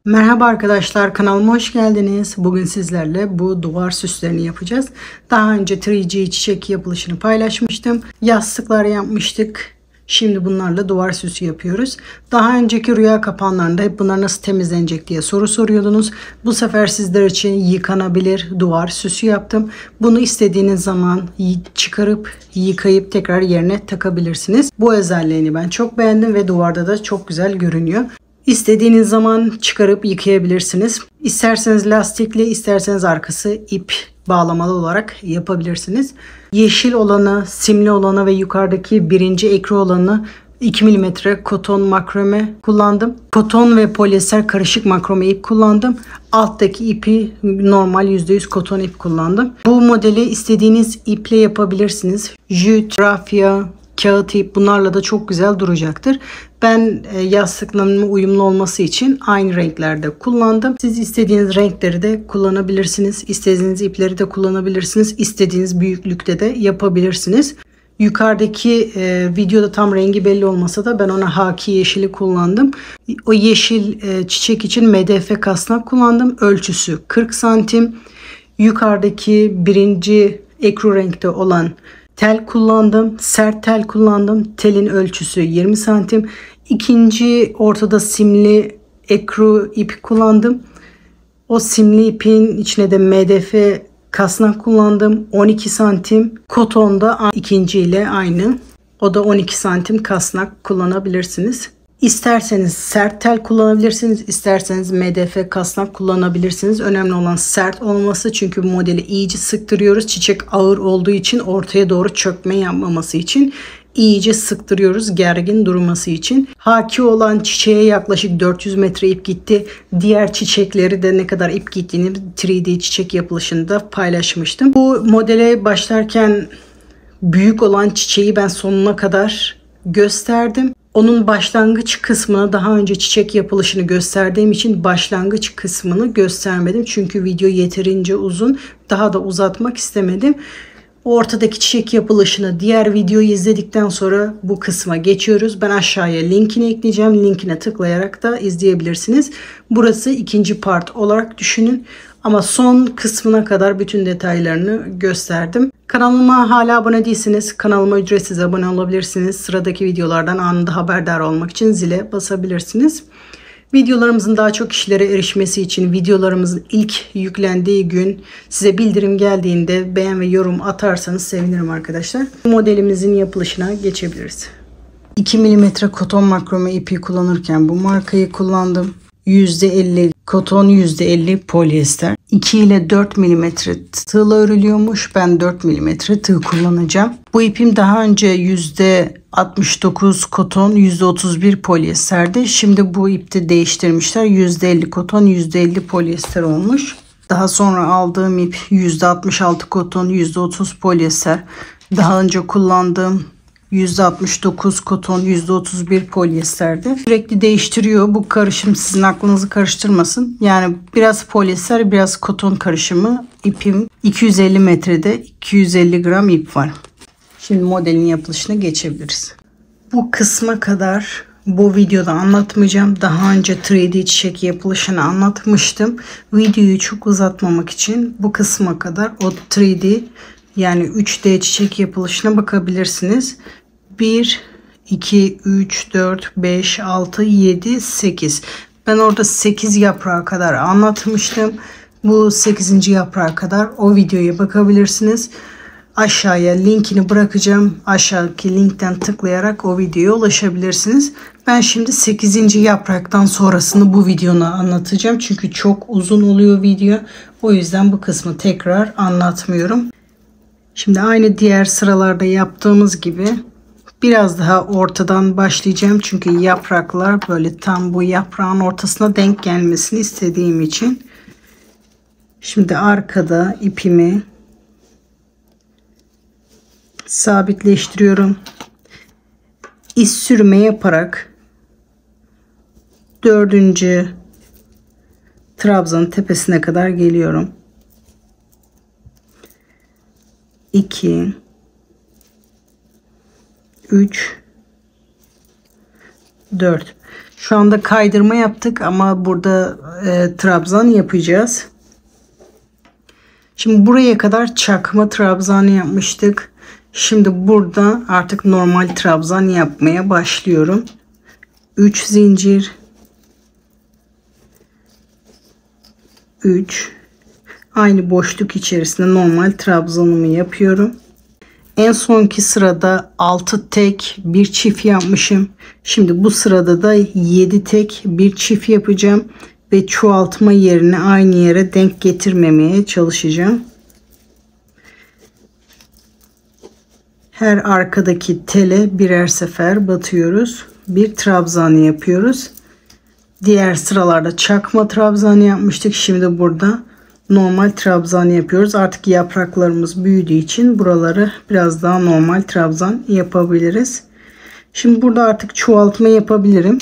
Merhaba arkadaşlar, kanalıma hoş geldiniz. Bugün sizlerle bu duvar süslerini yapacağız. Daha önce 3D çiçek yapılışını paylaşmıştım. Yastıklar yapmıştık. Şimdi bunlarla duvar süsü yapıyoruz. Daha önceki rüya kapanlarında hep bunlar nasıl temizlenecek diye soru soruyordunuz. Bu sefer sizler için yıkanabilir duvar süsü yaptım. Bunu istediğiniz zaman çıkarıp yıkayıp tekrar yerine takabilirsiniz. Bu özelliğini ben çok beğendim ve duvarda da çok güzel görünüyor. İstediğiniz zaman çıkarıp yıkayabilirsiniz. İsterseniz lastikli, isterseniz arkası ip bağlamalı olarak yapabilirsiniz. Yeşil olanı, simli olanı ve yukarıdaki birinci ekru olanı 2 mm koton makrome kullandım. Koton ve polyester karışık makrome ip kullandım. Alttaki ipi normal %100 koton ip kullandım. Bu modeli istediğiniz iple yapabilirsiniz. Jüt, rafya, kağıt ip bunlarla da çok güzel duracaktır. Ben yastıklarımla uyumlu olması için aynı renklerde kullandım. Siz istediğiniz renkleri de kullanabilirsiniz. İstediğiniz ipleri de kullanabilirsiniz. İstediğiniz büyüklükte de yapabilirsiniz. Yukarıdaki videoda tam rengi belli olmasa da ben ona haki yeşili kullandım. O yeşil çiçek için MDF kasnak kullandım. Ölçüsü 40 santim. Yukarıdaki birinci ekru renkte olan tel kullandım. Sert tel kullandım. Telin ölçüsü 20 santim. İkinci ortada simli ekru ip kullandım. O simli ipin içine de MDF kasnak kullandım. 12 santim. Kotonda ikinci ile aynı. O da 12 santim kasnak kullanabilirsiniz. İsterseniz sert tel kullanabilirsiniz. İsterseniz MDF kasnak kullanabilirsiniz. Önemli olan sert olması. Çünkü bu modeli iyice sıktırıyoruz. Çiçek ağır olduğu için ortaya doğru çökme yapmaması için iyice sıktırıyoruz. Gergin durması için. Haki olan çiçeğe yaklaşık 400 metre ip gitti. Diğer çiçekleri de ne kadar ip gittiğini 3D çiçek yapılışında paylaşmıştım. Bu modele başlarken büyük olan çiçeği ben sonuna kadar gösterdim. Onun başlangıç kısmını daha önce çiçek yapılışını gösterdiğim için başlangıç kısmını göstermedim. Çünkü video yeterince uzun. Daha da uzatmak istemedim. Ortadaki çiçek yapılışını diğer videoyu izledikten sonra bu kısma geçiyoruz. Ben aşağıya linkini ekleyeceğim. Linkine tıklayarak da izleyebilirsiniz. Burası ikinci part olarak düşünün. Ama son kısmına kadar bütün detaylarını gösterdim. Kanalıma hala abone değilseniz kanalıma ücretsiz abone olabilirsiniz. Sıradaki videolardan anında haberdar olmak için zile basabilirsiniz. Videolarımızın daha çok kişilere erişmesi için videolarımızın ilk yüklendiği gün size bildirim geldiğinde beğen ve yorum atarsanız sevinirim arkadaşlar. Modelimizin yapılışına geçebiliriz. 2 mm koton makrome ipi kullanırken bu markayı kullandım. %50 koton, %50 polyester. 2 ile 4 mm tığla örülüyormuş. Ben 4 mm tığ kullanacağım. Bu ipim daha önce %69 koton, %31 polyesterdi. Şimdi bu ipte değiştirmişler. %50 koton, %50 polyester olmuş. Daha sonra aldığım ip %66 koton, %30 polyester. Daha önce kullandığım %69 koton, %31 polyesterdi. Sürekli değiştiriyor. Bu karışım sizin aklınızı karıştırmasın. Yani biraz polyester, biraz koton karışımı. İpim 250 metrede 250 gram ip var. Şimdi modelin yapılışına geçebiliriz. Bu kısma kadar bu videoda anlatmayacağım. Daha önce 3D çiçek yapılışını anlatmıştım. Videoyu çok uzatmamak için bu kısma kadar o 3D yani 3D çiçek yapılışına bakabilirsiniz. 1, 2, 3, 4, 5, 6, 7, 8. Ben orada 8 yaprağa kadar anlatmıştım. Bu 8. yaprağa kadar o videoya bakabilirsiniz. Aşağıya linkini bırakacağım. Aşağıdaki linkten tıklayarak o videoya ulaşabilirsiniz. Ben şimdi 8. yapraktan sonrasını bu videoda anlatacağım. Çünkü çok uzun oluyor video. O yüzden bu kısmı tekrar anlatmıyorum. Şimdi aynı diğer sıralarda yaptığımız gibi biraz daha ortadan başlayacağım. Çünkü yapraklar böyle tam bu yaprağın ortasına denk gelmesini istediğim için. Şimdi arkada ipimi sabitleştiriyorum. İz sürme yaparak 4. trabzanın tepesine kadar geliyorum. 2 3 4. Şu anda kaydırma yaptık ama burada trabzan yapacağız. Şimdi buraya kadar çakma trabzan yapmıştık. Şimdi burada artık normal trabzan yapmaya başlıyorum. 3 zincir, 3, aynı boşluk içerisinde normal trabzanımı yapıyorum. En sonki sırada 6 tek bir çift yapmışım. Şimdi bu sırada da 7 tek bir çift yapacağım ve çoğaltma yerini aynı yere denk getirmemeye çalışacağım. Her arkadaki tele birer sefer batıyoruz. Bir trabzan yapıyoruz. Diğer sıralarda çakma trabzan yapmıştık. Şimdi burada normal trabzan yapıyoruz. Artık yapraklarımız büyüdüğü için buraları biraz daha normal trabzan yapabiliriz. Şimdi burada artık çoğaltma yapabilirim.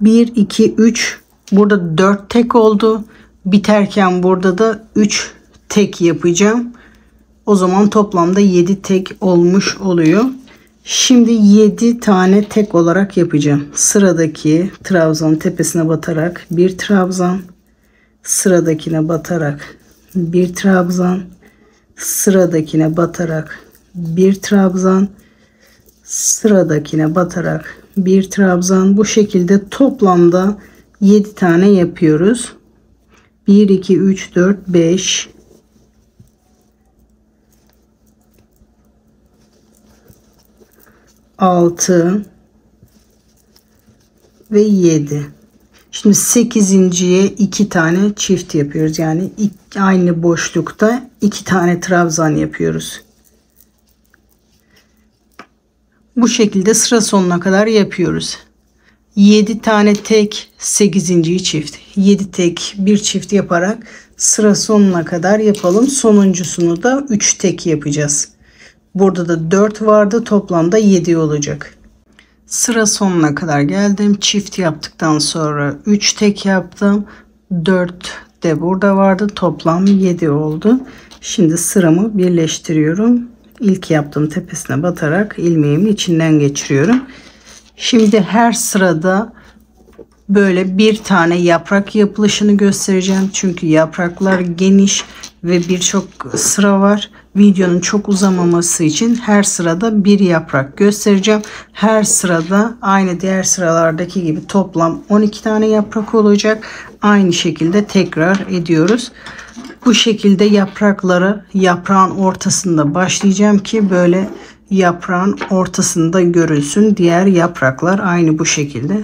Bir, iki, üç. Burada 4 tek oldu. Biterken burada da 3 tek yapacağım. O zaman toplamda 7 tek olmuş oluyor. Şimdi 7 tane tek olarak yapacağım. Sıradaki trabzanın tepesine batarak bir trabzan, sıradakine batarak bir trabzan, sıradakine batarak bir trabzan, sıradakine batarak bir trabzan. Bu şekilde toplamda 7 tane yapıyoruz. 1 2 3 4 5 6 ve 7. Şimdi 8.'ye 2 tane çift yapıyoruz. Yani aynı boşlukta 2 tane trabzan yapıyoruz. Bu şekilde sıra sonuna kadar yapıyoruz. 7 tane tek, 8.'yi çift. 7 tek, bir çift yaparak sıra sonuna kadar yapalım. Sonuncusunu da 3 tek yapacağız. Burada da 4 vardı. Toplamda 7 olacak. Sıra sonuna kadar geldim. Çift yaptıktan sonra 3 tek yaptım. 4 de burada vardı. Toplam 7 oldu. Şimdi sıramı birleştiriyorum. İlk yaptığım tepesine batarak ilmeğimi içinden geçiriyorum. Şimdi her sırada böyle bir tane yaprak yapılışını göstereceğim. Çünkü yapraklar geniş ve birçok sıra var. Videonun çok uzamaması için her sırada bir yaprak göstereceğim. Her sırada aynı diğer sıralardaki gibi toplam 12 tane yaprak olacak. Aynı şekilde tekrar ediyoruz. Bu şekilde yaprakları yaprağın ortasında başlayacağım ki böyle yaprağın ortasında görülsün. Diğer yapraklar aynı bu şekilde.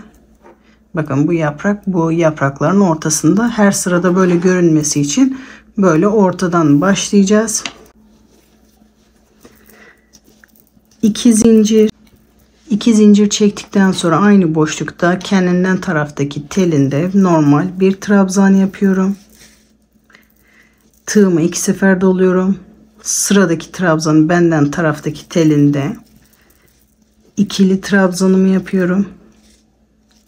Bakın bu yaprak bu yaprakların ortasında, her sırada böyle görünmesi için böyle ortadan başlayacağız. 2 zincir. 2 zincir çektikten sonra aynı boşlukta kendinden taraftaki telinde normal bir trabzan yapıyorum. Tığımı 2 sefer doluyorum. Sıradaki trabzanı benden taraftaki telinde ikili trabzanımı yapıyorum.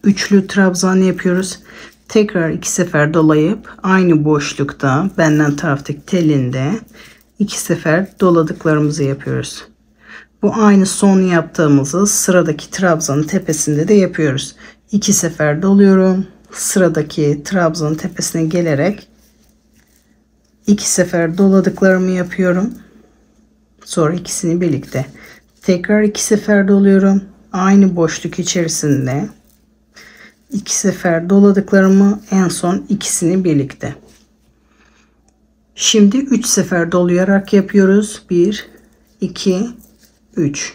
Üçlü trabzan yapıyoruz. Tekrar 2 sefer dolayıp aynı boşlukta benden taraftaki telinde 2 sefer doladıklarımızı yapıyoruz. Bu aynı son yaptığımızı sıradaki trabzanın tepesinde de yapıyoruz. 2 sefer doluyorum. Sıradaki trabzanın tepesine gelerek 2 sefer doladıklarımı yapıyorum. Sonra ikisini birlikte. Tekrar 2 sefer doluyorum. Aynı boşluk içerisinde 2 sefer doladıklarımı, en son ikisini birlikte. Şimdi 3 sefer dolayarak yapıyoruz. 1 2 3.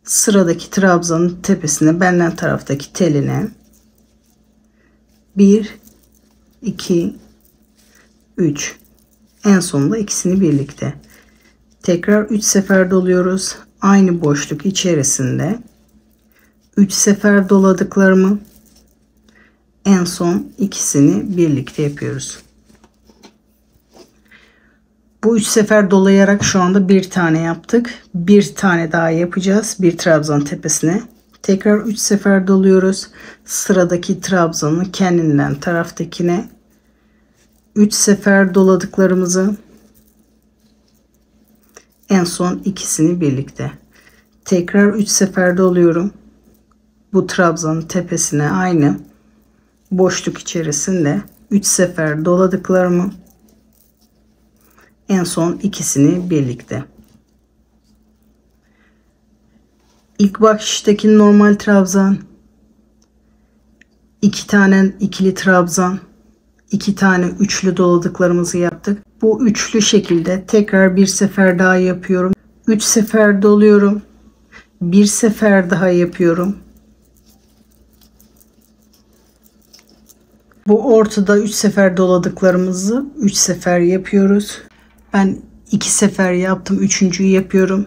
Sıradaki trabzanın tepesine benden taraftaki teline 1 2 3. En sonunda ikisini birlikte. Tekrar 3 sefer doluyoruz. Aynı boşluk içerisinde 3 sefer doladıklarımı, en son ikisini birlikte yapıyoruz. Bu 3 sefer dolayarak şu anda bir tane yaptık. Bir tane daha yapacağız. Bir trabzan tepesine. Tekrar 3 sefer doluyoruz. Sıradaki trabzanı kendinden taraftakine 3 sefer doladıklarımızı, En son ikisini birlikte. Tekrar 3 sefer doluyorum. Bu trabzanın tepesine aynı boşluk içerisinde 3 sefer doladıklarımı, en son ikisini birlikte. İlk bakıştaki normal trabzan, 2 tane ikili trabzan, 2 tane üçlü doladıklarımızı yaptık. Bu üçlü şekilde tekrar bir sefer daha yapıyorum. 3 sefer doluyorum. Bir sefer daha yapıyorum. Bu ortada 3 sefer doladıklarımızı 3 sefer yapıyoruz. Ben 2 sefer yaptım. Üçüncüyü yapıyorum.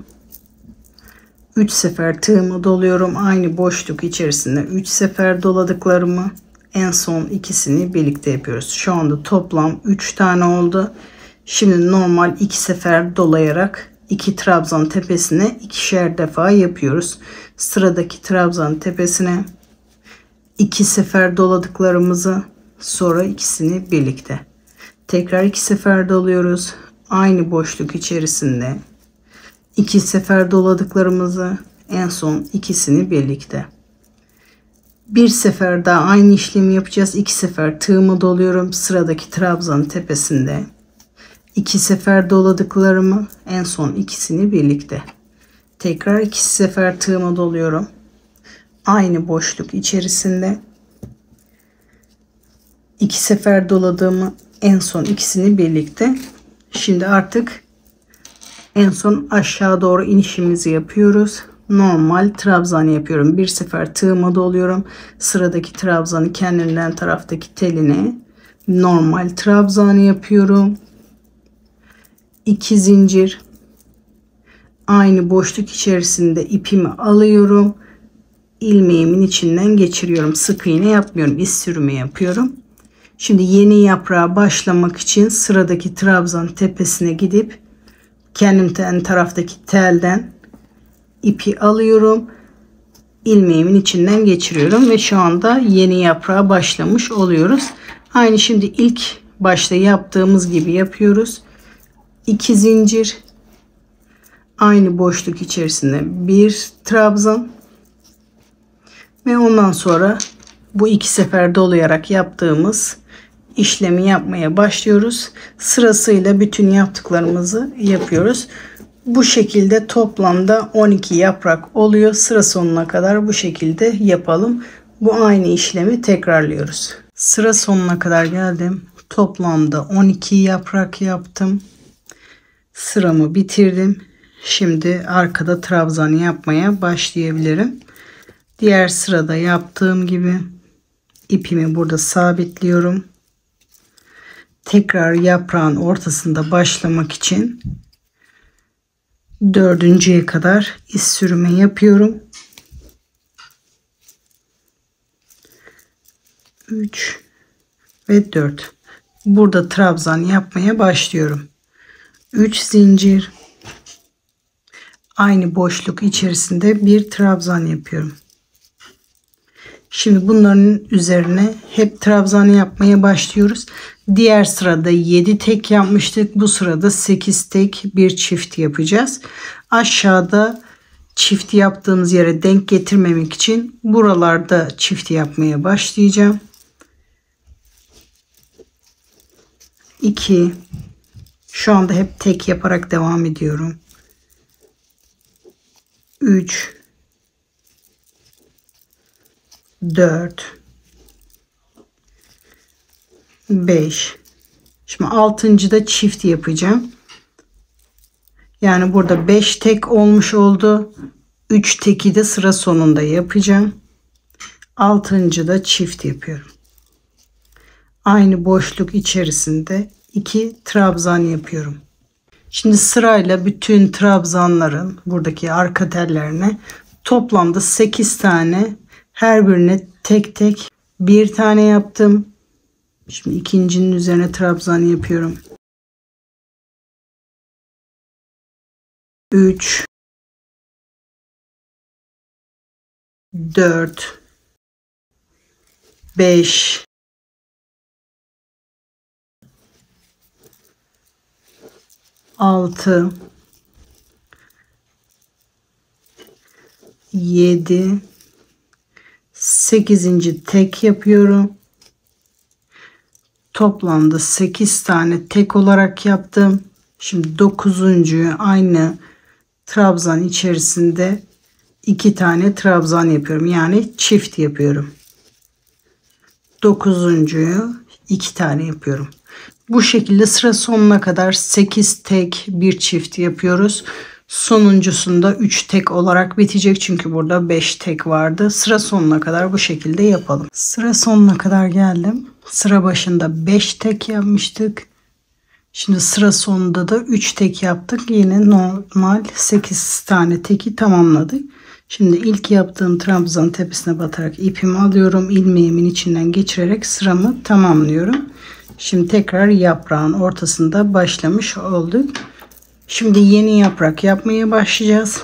3 sefer tığımı doluyorum. Aynı boşluk içerisinde 3 sefer doladıklarımı, en son ikisini birlikte yapıyoruz. Şu anda toplam 3 tane oldu. Şimdi normal 2 sefer dolayarak 2 trabzan tepesine ikişer defa yapıyoruz. Sıradaki trabzan tepesine 2 sefer doladıklarımızı, sonra ikisini birlikte. Tekrar 2 sefer doluyoruz. Aynı boşluk içerisinde 2 sefer doladıklarımızı, en son ikisini birlikte. Bir sefer daha aynı işlemi yapacağız. 2 sefer tığımı doluyorum. Sıradaki trabzanın tepesinde 2 sefer doladıklarımı, en son ikisini birlikte. Tekrar 2 sefer tığımı doluyorum. Aynı boşluk içerisinde 2 sefer doladığımı, en son ikisini birlikte. Şimdi artık en son aşağı doğru inişimizi yapıyoruz. Normal trabzan yapıyorum. Bir sefer tığımı doluyorum. Sıradaki trabzanı kendinden taraftaki teline normal trabzan yapıyorum. 2 zincir. Aynı boşluk içerisinde ipimi alıyorum. İlmeğimin içinden geçiriyorum. Sık iğne yapmıyorum. İz sürümü yapıyorum. Şimdi yeni yaprağa başlamak için sıradaki trabzan tepesine gidip kendimden taraftaki telden ipi alıyorum. İlmeğimin içinden geçiriyorum ve şu anda yeni yaprağa başlamış oluyoruz. Aynı şimdi ilk başta yaptığımız gibi yapıyoruz. 2 zincir, aynı boşluk içerisinde bir trabzan ve ondan sonra bu 2 sefer dolayarak yaptığımız işlemi yapmaya başlıyoruz. Sırasıyla bütün yaptıklarımızı yapıyoruz. Bu şekilde toplamda 12 yaprak oluyor. Sıra sonuna kadar bu şekilde yapalım. Bu aynı işlemi tekrarlıyoruz. Sıra sonuna kadar geldim. Toplamda 12 yaprak yaptım. Sıramı bitirdim. Şimdi arkada trabzan yapmaya başlayabilirim. Diğer sırada yaptığım gibi ipimi burada sabitliyorum. Tekrar yaprağın ortasında başlamak için dördüncüye kadar iz sürümü yapıyorum. 3 ve 4. Burada trabzan yapmaya başlıyorum. 3 zincir, aynı boşluk içerisinde bir trabzan yapıyorum. Şimdi bunların üzerine hep trabzan yapmaya başlıyoruz. Diğer sırada 7 tek yapmıştık. Bu sırada 8 tek, bir çift yapacağız. Aşağıda çift yaptığımız yere denk getirmemek için buralarda çift yapmaya başlayacağım. 2. Şu anda hep tek yaparak devam ediyorum. 3, 4, 5. Şimdi 6.'da çift yapacağım. Yani burada 5 tek olmuş oldu. 3 teki de sıra sonunda yapacağım. 6.'da çift yapıyorum. Aynı boşluk içerisinde 2 trabzan yapıyorum. Şimdi sırayla bütün trabzanların buradaki arka tellerine toplamda 8 tane, her birine tek tek bir tane yaptım. Şimdi ikincinin üzerine trabzan yapıyorum. 3, 4, 5, 6, 7, 8. tek yapıyorum. Toplamda 8 tane tek olarak yaptım. Şimdi 9'uncuyu aynı trabzan içerisinde 2 tane trabzan yapıyorum. Yani çift yapıyorum. 9'uncuyu 2 tane yapıyorum. Bu şekilde sıra sonuna kadar 8 tek bir çift yapıyoruz. Sonuncusunda 3 tek olarak bitecek. Çünkü burada 5 tek vardı. Sıra sonuna kadar bu şekilde yapalım. Sıra sonuna kadar geldim. Sıra başında 5 tek yapmıştık. Şimdi sıra sonunda da 3 tek yaptık. Yine normal 8 tane teki tamamladık. Şimdi ilk yaptığım trabzanın tepesine batarak ipimi alıyorum. İlmeğimin içinden geçirerek sıramı tamamlıyorum. Şimdi tekrar yaprağın ortasında başlamış olduk. Şimdi yeni yaprak yapmaya başlayacağız.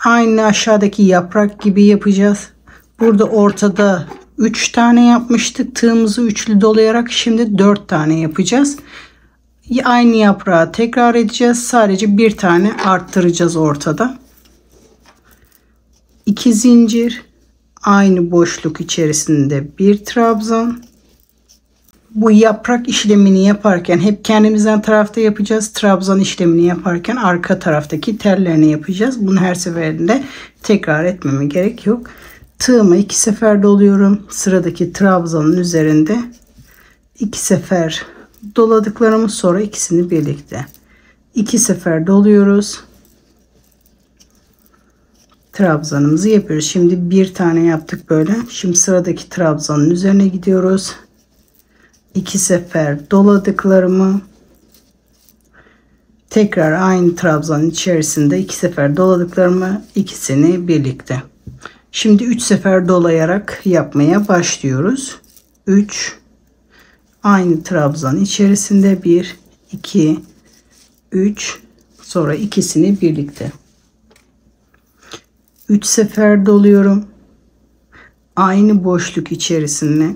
Aynı aşağıdaki yaprak gibi yapacağız. Burada ortada 3 tane yapmıştık. Tığımızı üçlü dolayarak şimdi 4 tane yapacağız. Aynı yaprağı tekrar edeceğiz. Sadece bir tane arttıracağız ortada. 2 zincir, aynı boşluk içerisinde bir trabzan. Bu yaprak işlemini yaparken hep kendimizden tarafta yapacağız. Trabzan işlemini yaparken arka taraftaki tellerini yapacağız. Bunu her seferinde tekrar etmeme gerek yok. Tığımı 2 sefer doluyorum. Sıradaki trabzanın üzerinde 2 sefer doladıklarımız, sonra ikisini birlikte 2 sefer doluyoruz. Trabzanımızı yapıyoruz. Şimdi bir tane yaptık böyle. Şimdi sıradaki trabzanın üzerine gidiyoruz. 2 sefer doladıklarımı tekrar aynı trabzanın içerisinde 2 sefer doladıklarımı, ikisini birlikte. Şimdi 3 sefer dolayarak yapmaya başlıyoruz. 3, aynı trabzan içerisinde 1, 2, 3, sonra ikisini birlikte. 3 sefer doluyorum. Aynı boşluk içerisinde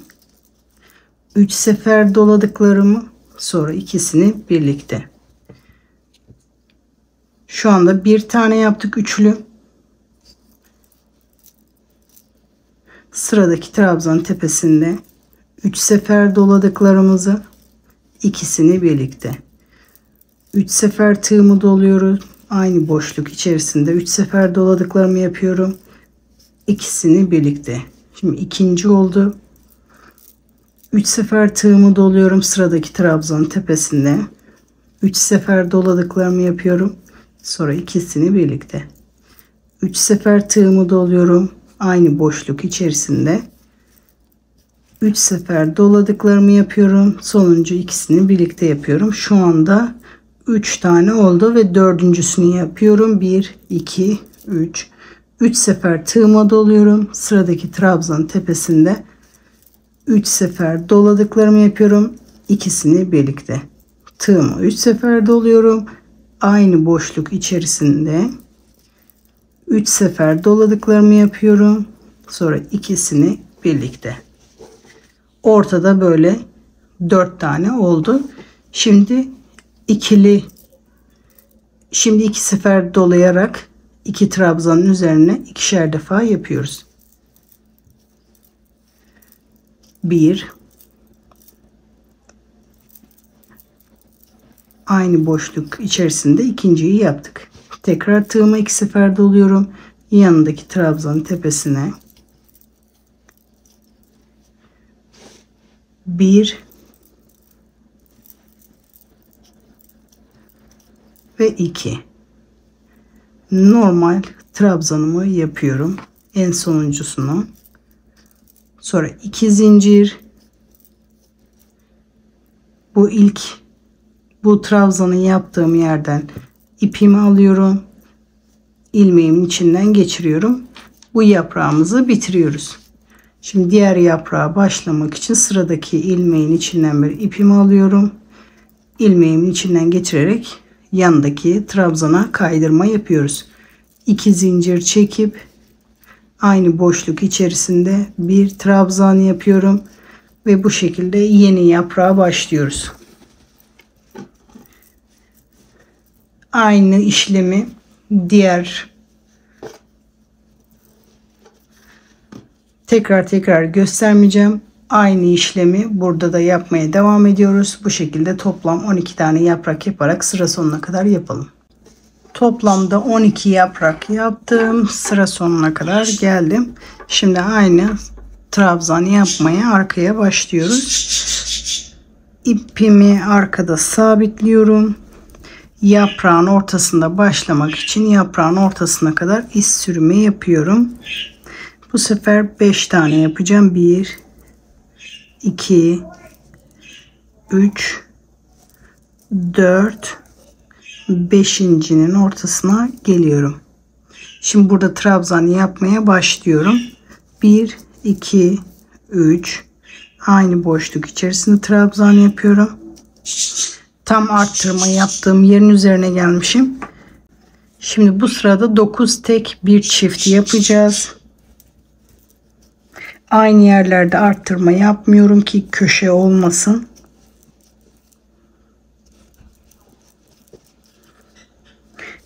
3 sefer doladıklarımı, sonra ikisini birlikte. Şu anda bir tane yaptık üçlü. Sıradaki trabzanın tepesinde 3 sefer doladıklarımızı, ikisini birlikte. 3 sefer tığımı doluyoruz. Aynı boşluk içerisinde 3 sefer doladıklarımı yapıyorum. İkisini birlikte. Şimdi ikinci oldu. 3 sefer tığımı doluyorum sıradaki trabzanın tepesinde. 3 sefer doladıklarımı yapıyorum. Sonra ikisini birlikte. 3 sefer tığımı doluyorum aynı boşluk içerisinde. 3 sefer doladıklarımı yapıyorum. Sonuncu ikisini birlikte yapıyorum. Şu anda 3 tane oldu ve dördüncüsünü yapıyorum. 1, 2, 3. 3 sefer tığıma doluyorum. Sıradaki trabzanın tepesinde 3 sefer doladıklarımı yapıyorum. İkisini birlikte. Tığımı 3 sefer doluyorum. Aynı boşluk içerisinde 3 sefer doladıklarımı yapıyorum. Sonra ikisini birlikte. Ortada böyle 4 tane oldu. Şimdi 2 sefer dolayarak 2 trabzanın üzerine ikişer defa yapıyoruz. 1, aynı boşluk içerisinde ikinciyi yaptık. Tekrar tığıma 2 sefer doluyorum. Yanındaki trabzanın tepesine 1 ve 2. Normal trabzanımı yapıyorum. En sonuncusunu. Sonra 2 zincir. Bu trabzanı yaptığım yerden ipimi alıyorum. İlmeğimin içinden geçiriyorum. Bu yaprağımızı bitiriyoruz. Şimdi diğer yaprağa başlamak için sıradaki ilmeğin içinden bir ipimi alıyorum. İlmeğimin içinden geçirerek yandaki trabzana kaydırma yapıyoruz. 2 zincir çekip aynı boşluk içerisinde bir trabzan yapıyorum ve bu şekilde yeni yaprağa başlıyoruz. Aynı işlemi diğer Tekrar göstermeyeceğim. Aynı işlemi burada da yapmaya devam ediyoruz. Bu şekilde toplam 12 tane yaprak yaparak sıra sonuna kadar yapalım. Toplamda 12 yaprak yaptım. Sıra sonuna kadar geldim. Şimdi aynı trabzan yapmaya arkaya başlıyoruz. İpimi arkada sabitliyorum. Yaprağın ortasında başlamak için yaprağın ortasına kadar iz sürme yapıyorum. Bu sefer 5 tane yapacağım. 1 2 3 4 5.'nin ortasına geliyorum. Şimdi burada trabzan yapmaya başlıyorum. 1 2 3 aynı boşluk içerisinde trabzan yapıyorum. Tam arttırma yaptığım yerin üzerine gelmişim. Şimdi bu sırada 9 tek bir çift yapacağız. Aynı yerlerde arttırma yapmıyorum ki köşe olmasın.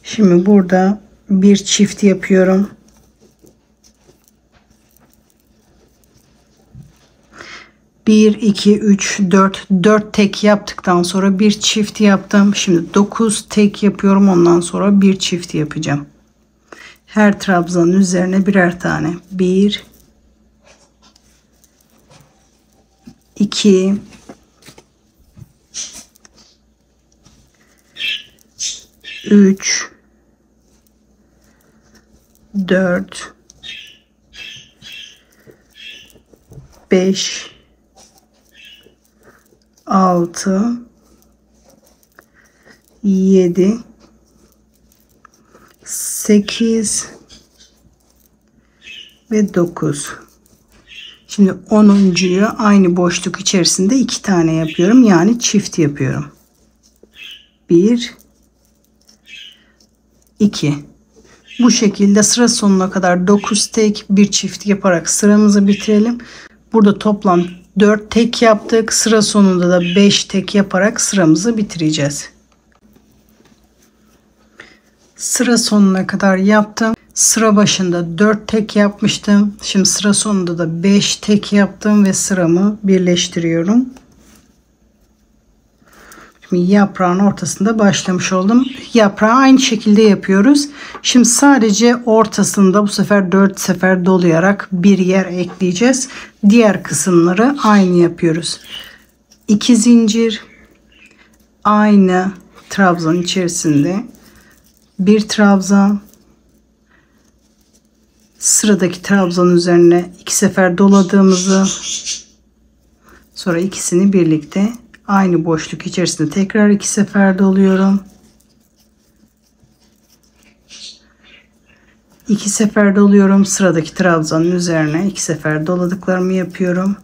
Şimdi burada bir çift yapıyorum. Bir, iki, üç, dört tek yaptıktan sonra bir çift yaptım. Şimdi 9 tek yapıyorum. Ondan sonra bir çift yapacağım. Her trabzanın üzerine birer tane. 1 2 3 4 5 6 7 8 ve 9. Şimdi 10.'yu aynı boşluk içerisinde 2 tane yapıyorum. Yani çift yapıyorum. 1 2. Bu şekilde sıra sonuna kadar 9 tek bir çift yaparak sıramızı bitirelim. Burada toplam 4 tek yaptık. Sıra sonunda da 5 tek yaparak sıramızı bitireceğiz. Sıra sonuna kadar yaptım. Sıra başında 4 tek yapmıştım. Şimdi sıra sonunda da 5 tek yaptım ve sıramı birleştiriyorum. Şimdi yaprağın ortasında başlamış oldum. Yaprağı aynı şekilde yapıyoruz. Şimdi sadece ortasında bu sefer 4 sefer dolayarak bir yer ekleyeceğiz. Diğer kısımları aynı yapıyoruz. 2 zincir aynı trabzan içerisinde bir trabzan, sıradaki trabzanın üzerine 2 sefer doladığımızı, sonra ikisini birlikte aynı boşluk içerisinde tekrar 2 sefer doluyorum. 2 sefer doluyorum. Sıradaki trabzanın üzerine 2 sefer doladıklarımı yapıyorum.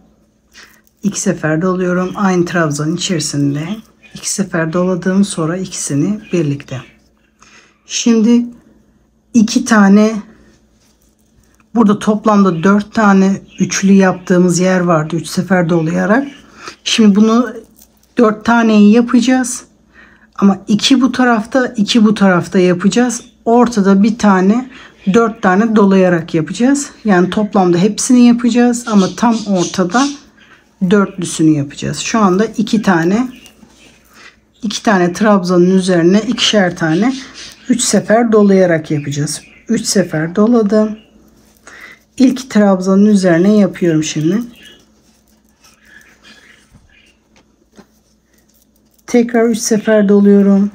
2 sefer doluyorum. Aynı trabzanın içerisinde 2 sefer doladığım, sonra ikisini birlikte. Şimdi 2 tane, burada toplamda 4 tane üçlü yaptığımız yer vardı 3 sefer dolayarak. Şimdi bunu 4 taneyi yapacağız. Ama 2 bu tarafta, 2 bu tarafta yapacağız. Ortada bir tane, 4 tane dolayarak yapacağız. Yani toplamda hepsini yapacağız ama tam ortada dörtlüsünü yapacağız. Şu anda 2 tane trabzanın üzerine 2'şer tane 3 sefer dolayarak yapacağız. 3 sefer doladım. İlk trabzanın üzerine yapıyorum şimdi. Tekrar 3 sefer doluyorum.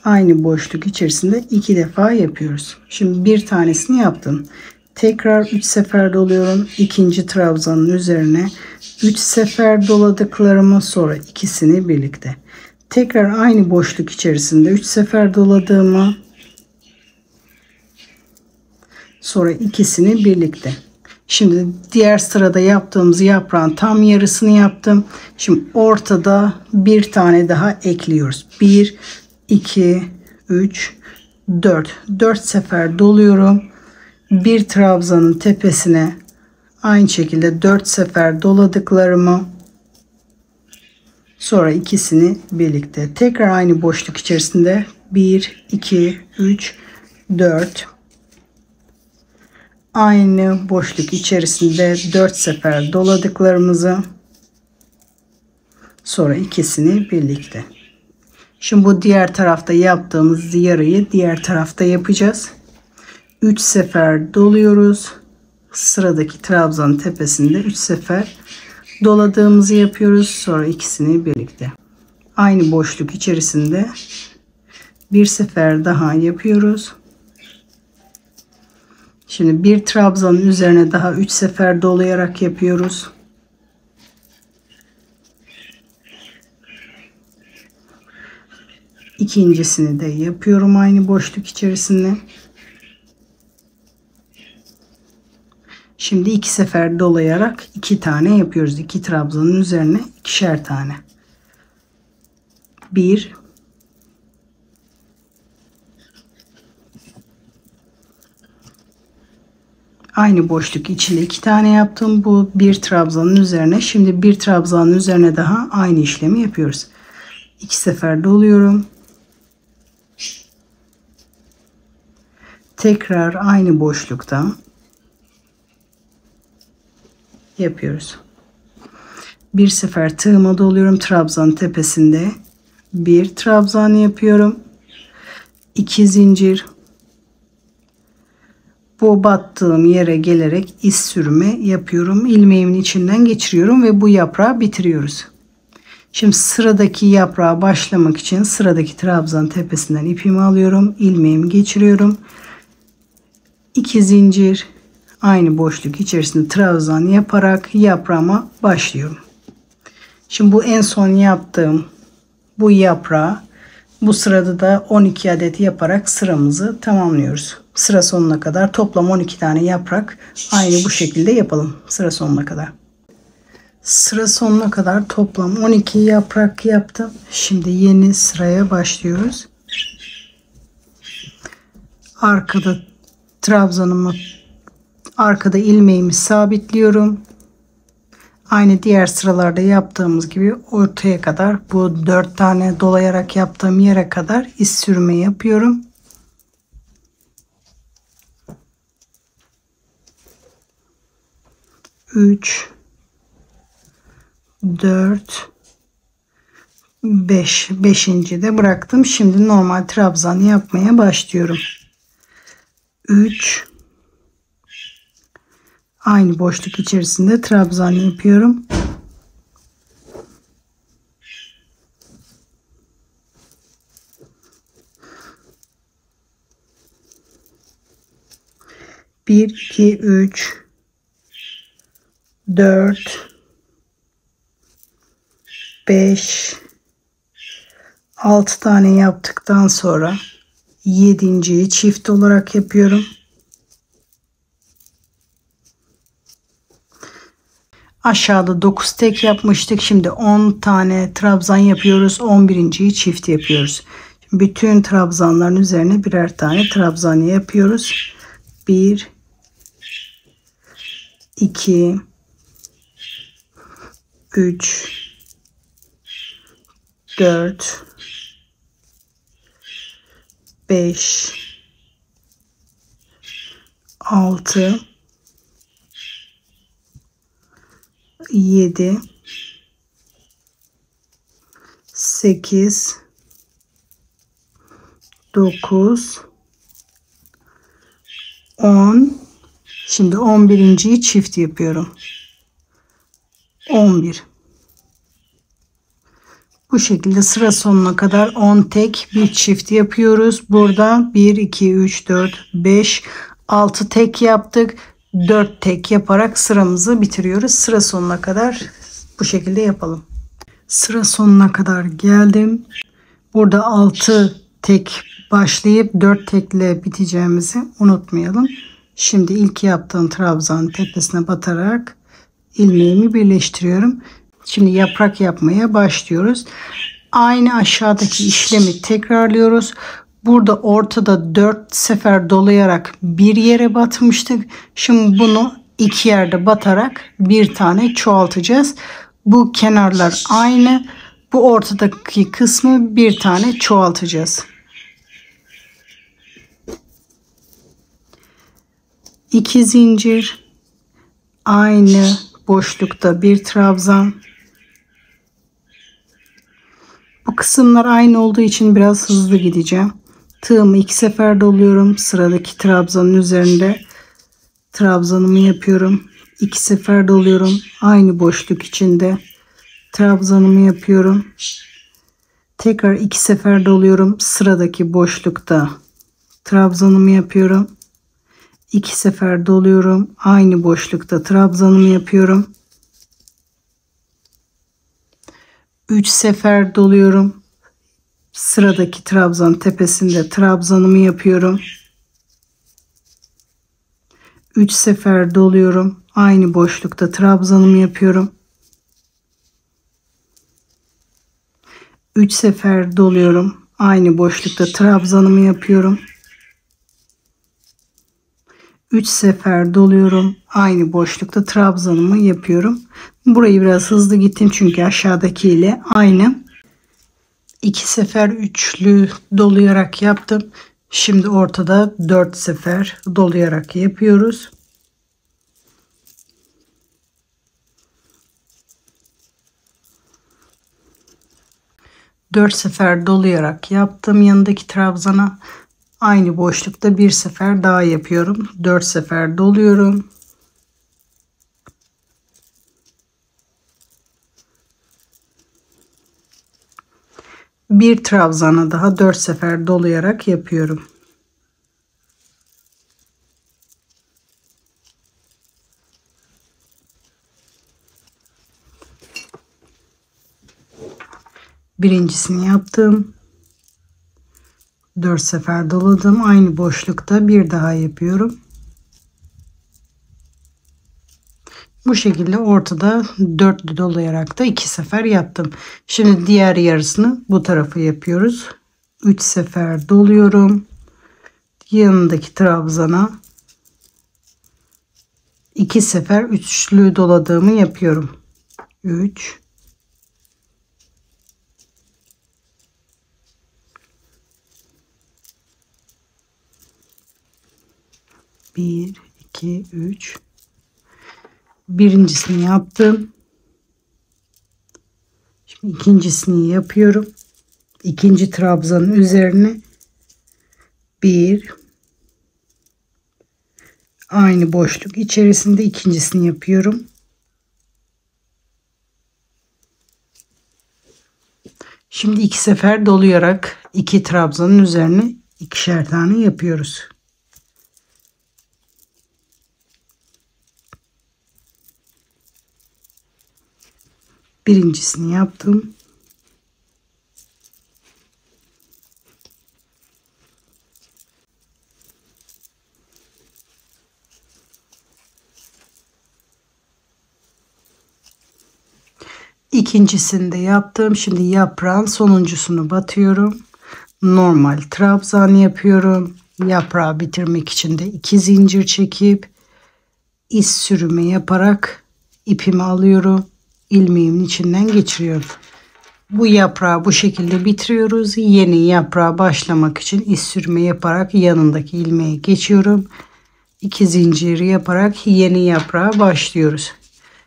Aynı boşluk içerisinde 2 defa yapıyoruz. Şimdi bir tanesini yaptım. Tekrar 3 sefer doluyorum. İkinci trabzanın üzerine 3 sefer doladıklarımı, sonra ikisini birlikte. Tekrar aynı boşluk içerisinde 3 sefer doladığımı, sonra ikisini birlikte. Şimdi diğer sırada yaptığımız yaprağın tam yarısını yaptım. Şimdi ortada bir tane daha ekliyoruz. 1 2 3 4 sefer doluyorum. Bir trabzanın tepesine aynı şekilde 4 sefer doladıklarımı, sonra ikisini birlikte. Tekrar aynı boşluk içerisinde 1 2 3 4. Aynı boşluk içerisinde 4 sefer doladıklarımızı, sonra ikisini birlikte. Şimdi bu diğer tarafta yaptığımız yarıyı diğer tarafta yapacağız. 3 sefer doluyoruz. Sıradaki trabzanın tepesinde 3 sefer doladığımızı yapıyoruz. Sonra ikisini birlikte. Aynı boşluk içerisinde bir sefer daha yapıyoruz. Şimdi bir trabzanın üzerine daha 3 sefer dolayarak yapıyoruz. İkincisini de yapıyorum aynı boşluk içerisinde. Şimdi 2 sefer dolayarak 2 tane yapıyoruz. 2 trabzanın üzerine ikişer tane. 1 aynı boşluk içinde 2 tane yaptım. Bu bir trabzanın üzerine. Şimdi bir trabzanın üzerine daha aynı işlemi yapıyoruz. 2 sefer doluyorum. Tekrar aynı boşlukta yapıyoruz. Bir sefer tığıma doluyorum. Trabzanın tepesinde bir trabzan yapıyorum. 2 zincir. Bu battığım yere gelerek iz sürme yapıyorum. İlmeğimin içinden geçiriyorum ve bu yaprağı bitiriyoruz. Şimdi sıradaki yaprağa başlamak için sıradaki trabzanın tepesinden ipimi alıyorum. İlmeğimi geçiriyorum. 2 zincir aynı boşluk içerisinde trabzan yaparak yaprağıma başlıyorum. Şimdi bu en son yaptığım bu yaprağı bu sırada da 12 adet yaparak sıramızı tamamlıyoruz. Sıra sonuna kadar toplam 12 tane yaprak aynı bu şekilde yapalım sıra sonuna kadar. Sıra sonuna kadar toplam 12 yaprak yaptım. Şimdi yeni sıraya başlıyoruz. Arkada trabzanımı, arkada ilmeğimi sabitliyorum. Aynı diğer sıralarda yaptığımız gibi ortaya kadar bu 4 tane dolayarak yaptığım yere kadar iz sürme yapıyorum. Üç, 4, 5. 5'inci de bıraktım. Şimdi normal trabzan yapmaya başlıyorum. 3 aynı boşluk içerisinde trabzan yapıyorum. Bir, iki, üç, 4, 5, 6 tane yaptıktan sonra 7.'yi çift olarak yapıyorum. Aşağıda 9 tek yapmıştık. Şimdi 10 tane trabzan yapıyoruz. 11.'yi çift yapıyoruz. Şimdi bütün trabzanların üzerine birer tane trabzan yapıyoruz. 1, 2, 3, 4, 5, 6, 7, 8, 9, 10. Şimdi 11.'yi çift yapıyorum. 11. Bu şekilde sıra sonuna kadar 10 tek bir çift yapıyoruz. Burada 1, 2, 3, 4, 5, 6 tek yaptık. 4 tek yaparak sıramızı bitiriyoruz. Sıra sonuna kadar bu şekilde yapalım. Sıra sonuna kadar geldim. Burada 6 tek başlayıp 4 tekle biteceğimizi unutmayalım. Şimdi ilk yaptığım trabzanın tepesine batarak ilmeğimi birleştiriyorum. Şimdi yaprak yapmaya başlıyoruz. Aynı aşağıdaki işlemi tekrarlıyoruz. Burada ortada 4 sefer dolayarak bir yere batmıştık. Şimdi bunu 2 yerde batarak bir tane çoğaltacağız. Bu kenarlar aynı. Bu ortadaki kısmı bir tane çoğaltacağız. 2 zincir, aynı boşlukta bir trabzan. Bu kısımlar aynı olduğu için biraz hızlı gideceğim. Tığımı 2 sefer doluyorum. Sıradaki trabzanın üzerinde trabzanımı yapıyorum. 2 sefer doluyorum. Aynı boşluk içinde trabzanımı yapıyorum. Tekrar 2 sefer doluyorum. Sıradaki boşlukta trabzanımı yapıyorum. 2 sefer doluyorum. Aynı boşlukta trabzanımı yapıyorum. 3 sefer doluyorum. Sıradaki trabzan tepesinde trabzanımı yapıyorum. 3 sefer doluyorum. Aynı boşlukta trabzanımı yapıyorum. 3 sefer doluyorum. Aynı boşlukta trabzanımı yapıyorum. 3 sefer doluyorum. Aynı boşlukta trabzanımı yapıyorum. Burayı biraz hızlı gittim çünkü aşağıdaki ile aynı. 2 sefer üçlü dolayarak yaptım. Şimdi ortada 4 sefer dolayarak yapıyoruz. Dört sefer dolayarak yaptım. Yanındaki trabzana aynı boşlukta bir sefer daha yapıyorum. 4 sefer doluyorum. Bir trabzana daha 4 sefer dolayarak yapıyorum. Birincisini yaptım. 4 sefer doladım. Aynı boşlukta bir daha yapıyorum. Bu şekilde ortada dörtlü dolayarak da 2 sefer yaptım. Şimdi diğer yarısını bu tarafa yapıyoruz. 3 sefer doluyorum. Yanındaki trabzana 2 sefer üçlü doladığımı yapıyorum. 3 1 2 3. Birincisini yaptım. Şimdi ikincisini yapıyorum. İkinci trabzanın üzerine bir, aynı boşluk içerisinde ikincisini yapıyorum. Şimdi 2 sefer dolayarak 2 trabzanın üzerine ikişer tane yapıyoruz. Birincisini yaptım. İkincisini de yaptım. Şimdi yaprağın sonuncusunu batıyorum. Normal trabzan yapıyorum. Yaprağı bitirmek için de 2 zincir çekip iz sürümü yaparak ipimi alıyorum. İlmeğimin içinden geçiriyorum. Bu yaprağı bu şekilde bitiriyoruz. Yeni yaprağa başlamak için iz sürme yaparak yanındaki ilmeğe geçiyorum. 2 zincir yaparak yeni yaprağa başlıyoruz.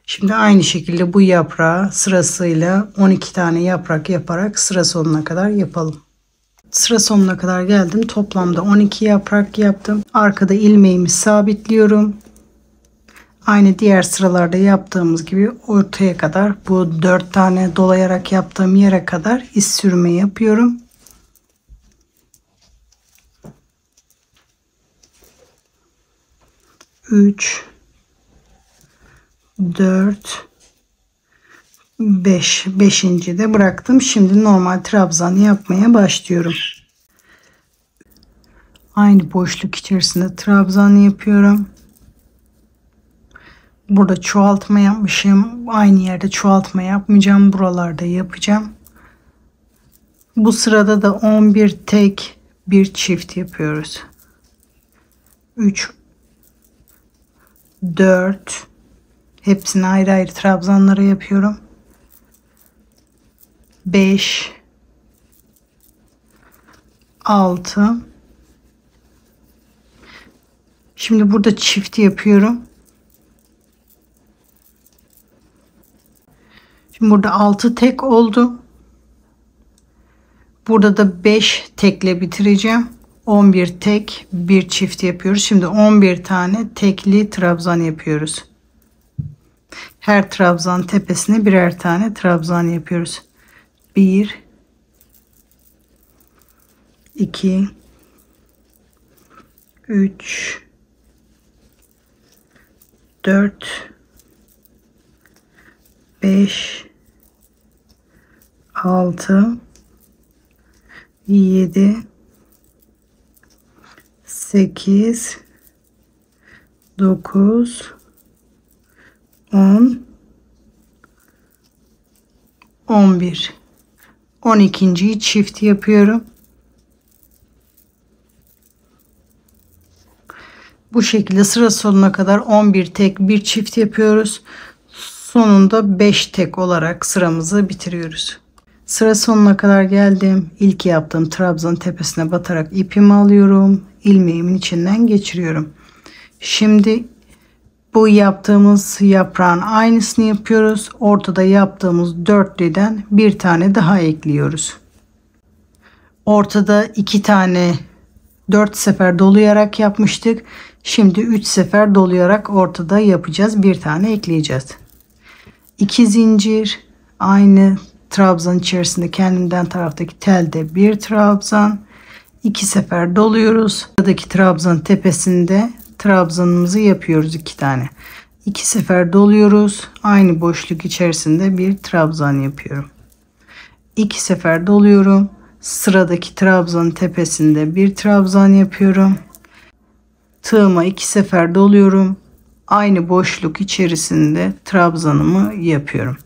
Şimdi aynı şekilde bu yaprağı sırasıyla 12 tane yaprak yaparak sıra sonuna kadar yapalım. Sıra sonuna kadar geldim. Toplamda 12 yaprak yaptım. Arkada ilmeğimi sabitliyorum. Aynı diğer sıralarda yaptığımız gibi ortaya kadar bu 4 tane dolayarak yaptığım yere kadar iz sürme yapıyorum. Üç, 4, 5. 5'inci de bıraktım. Şimdi normal trabzan yapmaya başlıyorum. Aynı boşluk içerisinde trabzan yapıyorum. Burada çoğaltma yapmışım. Aynı yerde çoğaltma yapmayacağım. Buralarda yapacağım. Bu sırada da 11 tek bir çift yapıyoruz. 3, 4. Hepsini ayrı ayrı trabzanlara yapıyorum. 5, 6. Şimdi burada çift yapıyorum. Şimdi burada 6 tek oldu. Burada da 5 tekle bitireceğim. 11 tek, bir çift yapıyoruz. Şimdi 11 tane tekli trabzan yapıyoruz. Her trabzan tepesine birer tane trabzan yapıyoruz. 1 2 3 4 5 6 7 8 9 10 11 12.yi çift yapıyorum. Bu şekilde sıra sonuna kadar 11 tek bir çift yapıyoruz. Sonunda 5 tek olarak sıramızı bitiriyoruz. Sıra sonuna kadar geldim. İlk yaptığım trabzanın tepesine batarak ipimi alıyorum. İlmeğimin içinden geçiriyorum. Şimdi bu yaptığımız yaprağın aynısını yapıyoruz. Ortada yaptığımız dörtlüden bir tane daha ekliyoruz. Ortada 2 tane 4 sefer dolayarak yapmıştık. Şimdi 3 sefer dolayarak ortada yapacağız. Bir tane ekleyeceğiz. 2 zincir, aynı trabzan içerisinde kendinden taraftaki telde bir trabzan, 2 sefer doluyoruz. Buradaki trabzan tepesinde trabzanımızı yapıyoruz 2 tane. 2 sefer doluyoruz. Aynı boşluk içerisinde bir trabzan yapıyorum. 2 sefer doluyorum. Sıradaki trabzanın tepesinde bir trabzan yapıyorum. Tığıma 2 sefer doluyorum. Aynı boşluk içerisinde trabzanımı yapıyorum.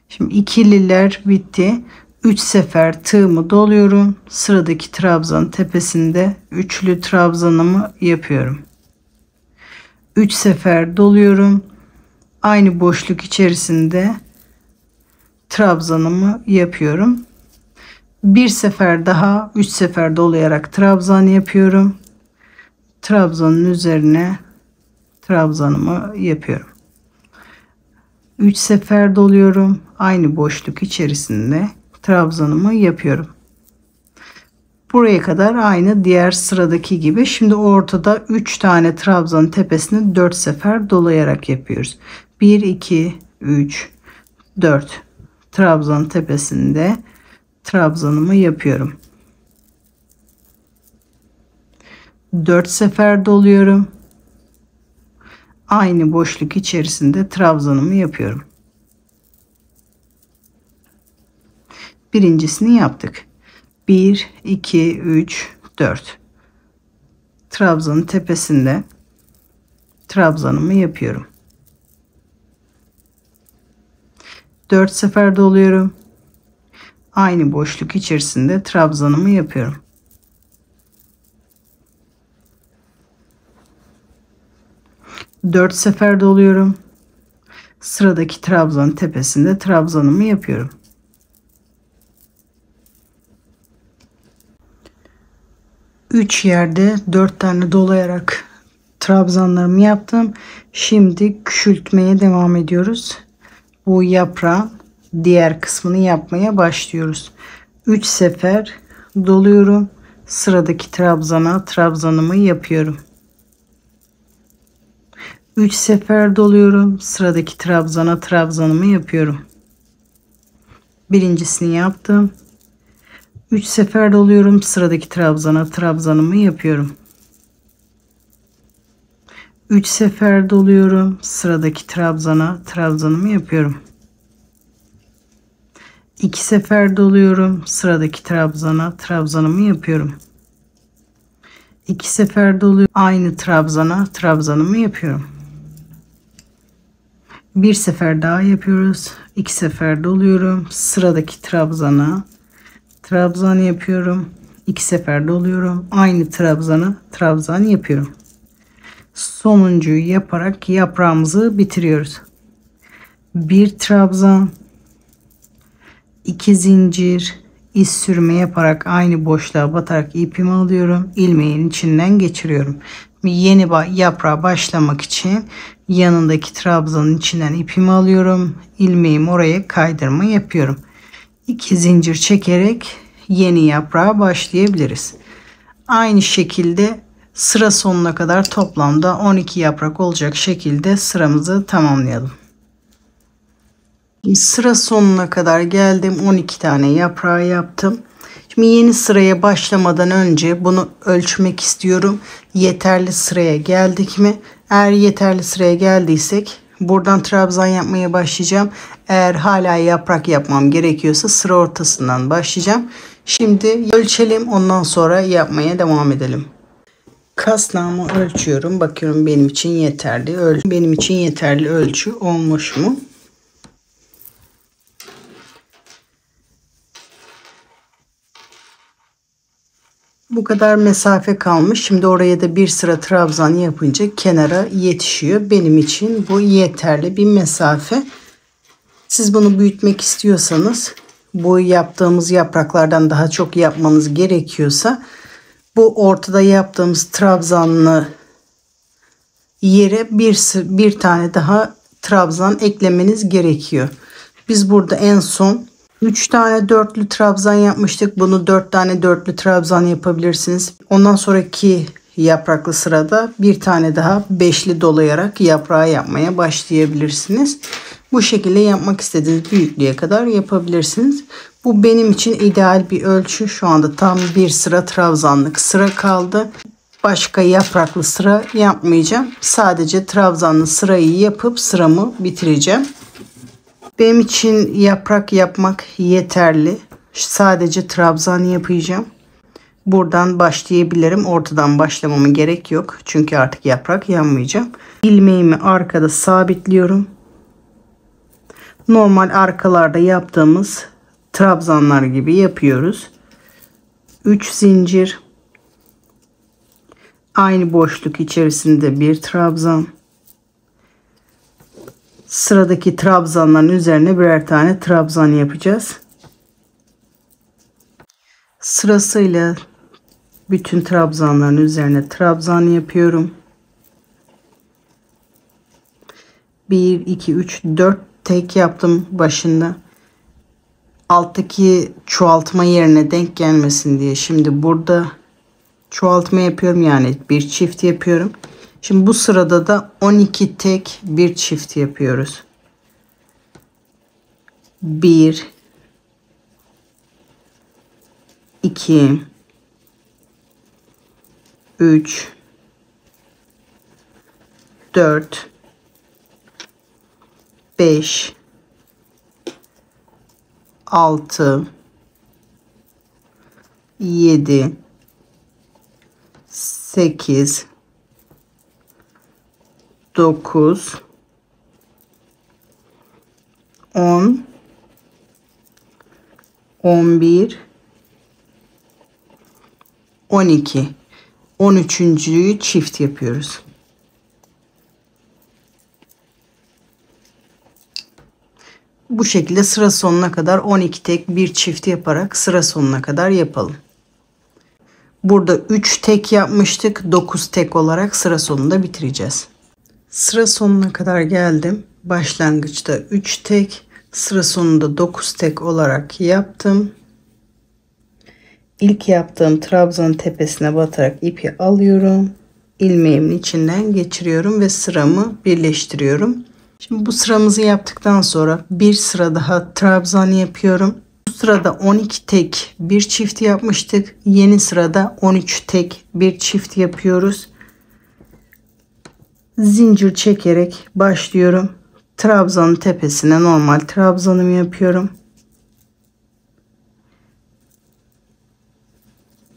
Şimdi ikililer bitti. 3 sefer tığımı doluyorum. Sıradaki trabzanın tepesinde üçlü trabzanımı yapıyorum. 3 sefer doluyorum. Aynı boşluk içerisinde trabzanımı yapıyorum. Bir sefer daha 3 sefer dolayarak trabzan yapıyorum. Trabzanın üzerine trabzanımı yapıyorum. 3 sefer doluyorum. Aynı boşluk içerisinde trabzanımı yapıyorum. Buraya kadar aynı diğer sıradaki gibi. Şimdi ortada 3 tane trabzanın tepesine 4 sefer dolayarak yapıyoruz. 1 2 3 4 trabzanın tepesinde trabzanımı yapıyorum. 4 sefer doluyorum. Aynı boşluk içerisinde trabzanımı yapıyorum. Birincisini yaptık. 1 2 3 4 trabzanın tepesinde trabzanımı yapıyorum. 4 sefer doluyorum. Aynı boşluk içerisinde trabzanımı yapıyorum. Dört sefer doluyorum. Sıradaki trabzanın tepesinde trabzanımı yapıyorum. Üç yerde 4 tane dolayarak trabzanlarımı yaptım. Şimdi küçültmeye devam ediyoruz. Bu yaprağın diğer kısmını yapmaya başlıyoruz. 3 sefer doluyorum. Sıradaki trabzana trabzanımı yapıyorum. 3 sefer doluyorum. Sıradaki trabzana trabzanımı yapıyorum. Birincisini yaptım. 3 sefer doluyorum. Sıradaki trabzana trabzanımı yapıyorum. 3 sefer doluyorum. Sıradaki trabzana trabzanımı yapıyorum. 2 sefer doluyorum. Sıradaki trabzana trabzanımı yapıyorum. 2 sefer doluyorum. Aynı trabzana trabzanımı yapıyorum. Bir sefer daha yapıyoruz. 2 sefer doluyorum. Sıradaki trabzana trabzan yapıyorum. 2 sefer doluyorum. Aynı trabzana trabzan yapıyorum. Sonuncuyu yaparak yaprağımızı bitiriyoruz. Bir trabzan, 2 zincir, iz sürme yaparak aynı boşluğa batarak ipimi alıyorum. İlmeğin içinden geçiriyorum. yeni yaprağa başlamak için yanındaki trabzanın içinden ipimi alıyorum. İlmeğimi oraya kaydırma yapıyorum. 2 zincir çekerek yeni yaprağa başlayabiliriz. Aynı şekilde sıra sonuna kadar toplamda 12 yaprak olacak şekilde sıramızı tamamlayalım. Sıra sonuna kadar geldim. 12 tane yaprağı yaptım. Şimdi yeni sıraya başlamadan önce bunu ölçmek istiyorum. Yeterli sıraya geldik mi? Eğer yeterli sıraya geldiysek buradan trabzan yapmaya başlayacağım. Eğer hala yaprak yapmam gerekiyorsa sıra ortasından başlayacağım. Şimdi ölçelim, ondan sonra yapmaya devam edelim. Kasnağımı ölçüyorum. Bakıyorum benim için yeterli. Benim için yeterli ölçü olmuş mu? Bu kadar mesafe kalmış. Şimdi oraya da bir sıra trabzan yapınca kenara yetişiyor. Benim için bu yeterli bir mesafe. Siz bunu büyütmek istiyorsanız, bu yaptığımız yapraklardan daha çok yapmanız gerekiyorsa, bu ortada yaptığımız trabzanlı yere bir tane daha trabzan eklemeniz gerekiyor. Biz burada en son 3 tane dörtlü trabzan yapmıştık. Bunu 4 tane dörtlü trabzan yapabilirsiniz. Ondan sonraki yapraklı sırada bir tane daha beşli dolayarak yaprağı yapmaya başlayabilirsiniz. Bu şekilde yapmak istediğiniz büyüklüğe kadar yapabilirsiniz. Bu benim için ideal bir ölçü. Şu anda tam bir sıra trabzanlık sıra kaldı. Başka yapraklı sıra yapmayacağım. Sadece trabzanlı sırayı yapıp sıramı bitireceğim. Benim için yaprak yapmak yeterli. Sadece trabzan yapacağım. Buradan başlayabilirim. Ortadan başlamama gerek yok. Çünkü artık yaprak yapmayacağım. İlmeğimi arkada sabitliyorum. Normal arkalarda yaptığımız trabzanlar gibi yapıyoruz. 3 zincir. Aynı boşluk içerisinde bir trabzan. Sıradaki trabzanların üzerine birer tane trabzan yapacağız. Sırasıyla bütün trabzanların üzerine trabzan yapıyorum. 1, 2, 3, 4 tek yaptım başında. Alttaki çoğaltma yerine denk gelmesin diye şimdi burada çoğaltma yapıyorum, yani bir çift yapıyorum. Şimdi bu sırada da 12 tek bir çift yapıyoruz. 1 2 3 4 5 6 7 8 9 10 11 12 13.'yü çift yapıyoruz. Bu şekilde sıra sonuna kadar 12 tek bir çift yaparak sıra sonuna kadar yapalım. Burada 3 tek yapmıştık. 9 tek olarak sıra sonunda bitireceğiz. Sıra sonuna kadar geldim. Başlangıçta 3 tek, sıra sonunda 9 tek olarak yaptım. İlk yaptığım trabzanın tepesine batarak ipi alıyorum. İlmeğimin içinden geçiriyorum ve sıramı birleştiriyorum. Şimdi bu sıramızı yaptıktan sonra bir sıra daha trabzan yapıyorum. Bu sırada 12 tek bir çift yapmıştık. Yeni sırada 13 tek bir çift yapıyoruz. Zincir çekerek başlıyorum. Trabzanın tepesine normal trabzanımı yapıyorum.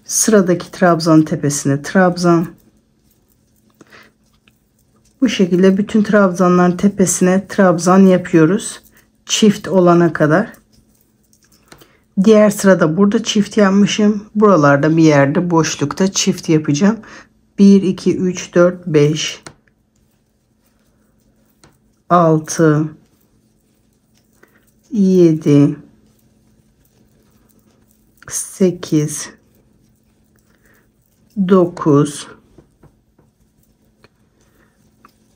Sıradaki trabzanın tepesine trabzan. Bu şekilde bütün trabzanların tepesine trabzan yapıyoruz. Çift olana kadar. Diğer sırada burada çift yapmışım. Buralarda bir yerde boşlukta çift yapacağım. 1, 2, 3, 4, 5, 6, 7, 8, 9,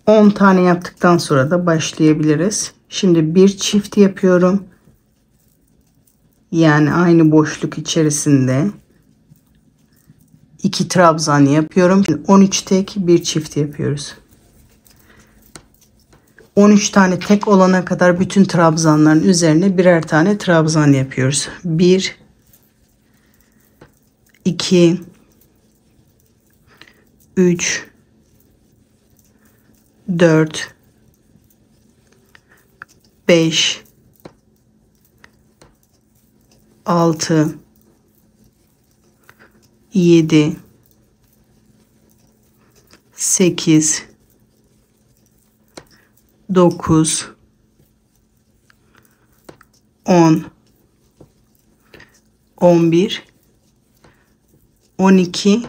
10 tane yaptıktan sonra da başlayabiliriz. Şimdi bir çift yapıyorum. Yani aynı boşluk içerisinde 2 trabzan yapıyorum. Şimdi 13 tek bir çift yapıyoruz. 13 tane tek olana kadar bütün trabzanların üzerine birer tane trabzan yapıyoruz. 1 2 3 4 5 6 7 8 9 10 11 12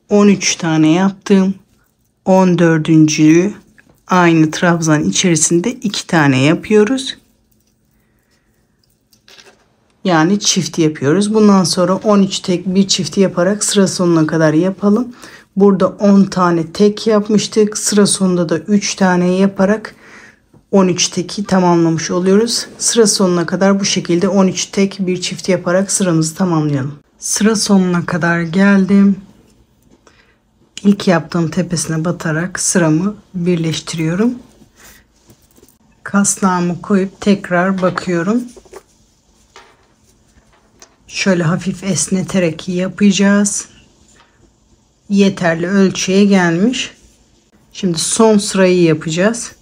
13 tane yaptım. 14.'ü aynı trabzan içerisinde 2 tane yapıyoruz. Yani çift yapıyoruz. Bundan sonra 13 tek bir çift yaparak sıra sonuna kadar yapalım. Burada 10 tane tek yapmıştık. Sıra sonunda da 3 tane yaparak 13 teki tamamlamış oluyoruz. Sıra sonuna kadar bu şekilde 13 tek bir çift yaparak sıramızı tamamlayalım. Sıra sonuna kadar geldim. İlk yaptığım tepesine batarak sıramı birleştiriyorum. Kasnağımı koyup tekrar bakıyorum. Şöyle hafif esneterek yapacağız. Yeterli ölçüye gelmiş. Şimdi son sırayı yapacağız.